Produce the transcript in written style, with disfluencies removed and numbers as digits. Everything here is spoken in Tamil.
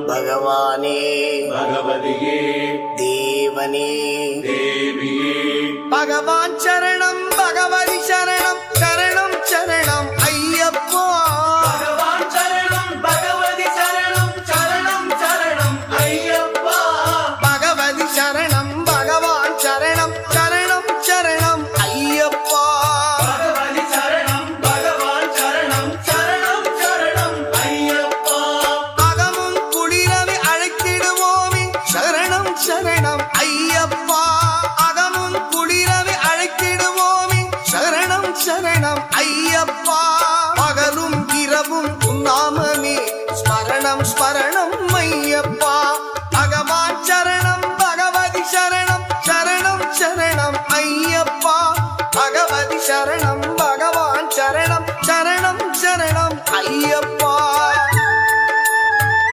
பகவானே பகவதியே தேவனே தேவியே பகவான் சரணம் பகவதி சரணம் சரணம் சரணம் ஐயப்பா பகவான் சரணம் பகவதி சரணம் சரணம் சரணம் ஐயப்பா பகவதி சரணம் பகவான் சரணம் சரணம் சரணம் ஐயப்பா பகவதி சரணம் பகவான் சரணம் சரணம் சரணம் ஐயப்பா அகமும் குளிரவை அழைத்திடுவோமே சரணம் சரணம் ஐயப்பா அகமும் குளிரவை அழைத்திடுவோமே சரணம் சரணம் ஐயப்பா பகலும் இரவும் உன்னாமமே ஸ்மரணம் ஸ்மரணம் ஐயப்பா பகவான் சரணம் பகவதி சரணம் சரணம் சரணம் ஐயப்பா பகவதி சரணம் பகவான் சரணம் சரணம் சரணம் ஐயப்பா